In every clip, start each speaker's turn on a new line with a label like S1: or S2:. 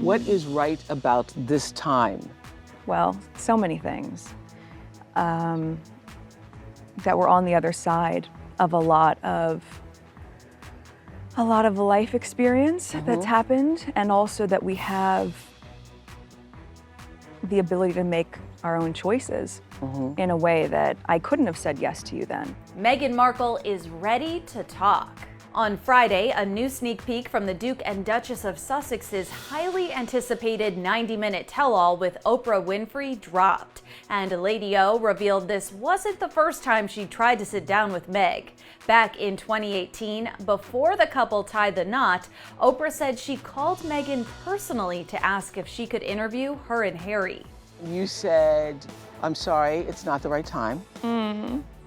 S1: What is right about this time?
S2: Well, so many things. That we're on the other side of a lot of life experience that's happened, and also that we have the ability to make our own choices in a way that I couldn't have said yes to you then.
S3: Meghan Markle is ready to talk. On Friday, a new sneak peek from the Duke and Duchess of Sussex's highly anticipated 90-minute tell-all with Oprah Winfrey dropped. And Lady O revealed this wasn't the first time she tried to sit down with Meg. Back in 2018, before the couple tied the knot, Oprah said she called Meghan personally to ask if she could interview her and Harry.
S1: You said, I'm sorry, it's not the right time.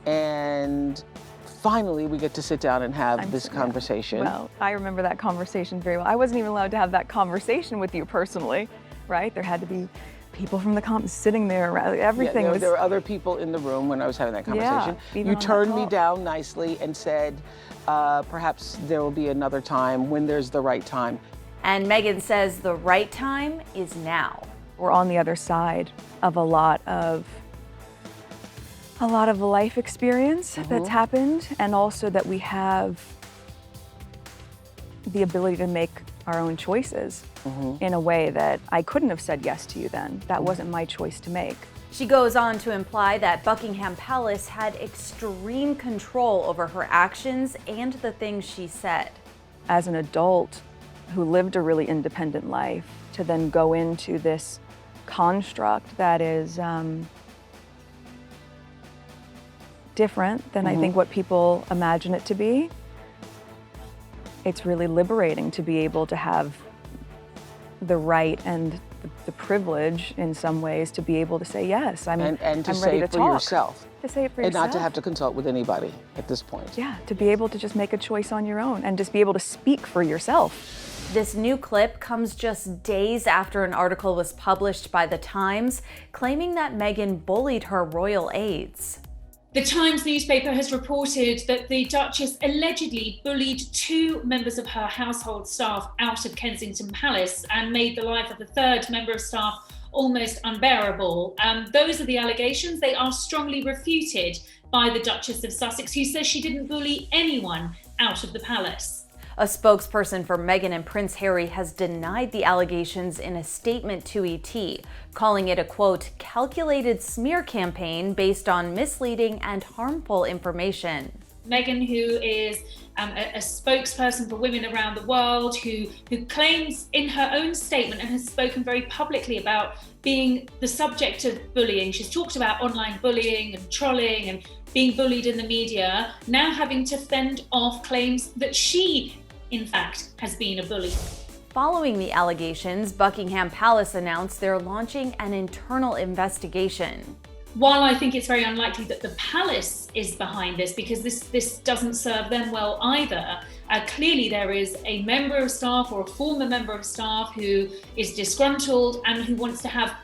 S1: And finally, we get to sit down and have this conversation.
S2: Well, I remember that conversation very well. I wasn't even allowed to have that conversation with you personally, right? There had to be people from the comments sitting there. Everything was...
S1: There were other people in the room when I was having that conversation.
S2: Yeah,
S1: you turned me down nicely and said, perhaps there will be another time when there's the right time.
S3: And Meghan says the right time is now.
S2: We're on the other side of a lot of life experience that's happened, and also that we have the ability to make our own choices in a way that I couldn't have said yes to you then. That wasn't my choice to make.
S3: She goes on to imply that Buckingham Palace had extreme control over her actions and the things she said.
S2: As an adult who lived a really independent life, to then go into this construct that is different than I think what people imagine it to be. It's really liberating to be able to have the right and the privilege in some ways to be able to say yes, I'm
S1: and to
S2: I'm
S1: say
S2: ready
S1: it
S2: to
S1: for
S2: talk.
S1: yourself.
S2: To say it for
S1: and
S2: yourself.
S1: not to have to consult with anybody at this point.
S2: Yeah, to be able to just make a choice on your own and just be able to speak for yourself.
S3: This new clip comes just days after an article was published by The Times claiming that Meghan bullied her royal aides.
S4: The Times newspaper has reported that the Duchess allegedly bullied 2 members of her household staff out of Kensington Palace and made the life of a 3rd member of staff almost unbearable. Those are the allegations. They are strongly refuted by the Duchess of Sussex, who says she didn't bully anyone out of the palace.
S3: A spokesperson for Meghan and Prince Harry has denied the allegations in a statement to ET, calling it a, quote, calculated smear campaign based on misleading and harmful information.
S4: Meghan, who is a spokesperson for women around the world, who claims in her own statement and has spoken very publicly about being the subject of bullying. She's talked about online bullying and trolling and being bullied in the media, now having to fend off claims that she, in fact, has been a bully.
S3: Following the allegations, Buckingham Palace announced they're launching an internal investigation.
S4: While I think it's very unlikely that the palace is behind this, because this doesn't serve them well either, clearly there is a member of staff or a former member of staff who is disgruntled and who wants to have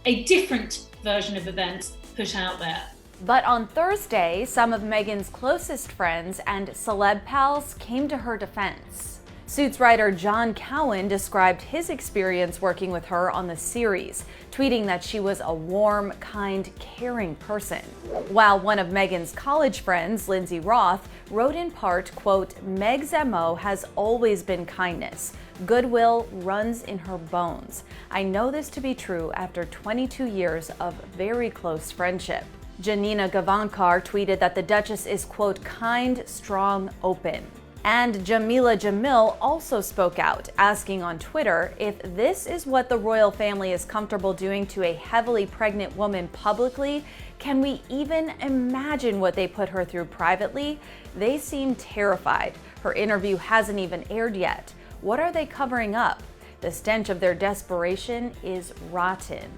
S4: a different version of events put out there.
S3: But on Thursday, some of Meghan's closest friends and celeb pals came to her defense. Suits writer John Cowan described his experience working with her on the series, tweeting that she was a warm, kind, caring person. While one of Meghan's college friends, Lindsay Roth, wrote in part, quote, Meg's MO has always been kindness. Goodwill runs in her bones. I know this to be true after 22 years of very close friendship. Janina Gavankar tweeted that the Duchess is, quote, kind, strong, open. And Jamila Jamil also spoke out, asking on Twitter if this is what the royal family is comfortable doing to a heavily pregnant woman publicly. Can we even imagine what they put her through privately? They seem terrified. Her interview hasn't even aired yet. What are they covering up? The stench of their desperation is rotten.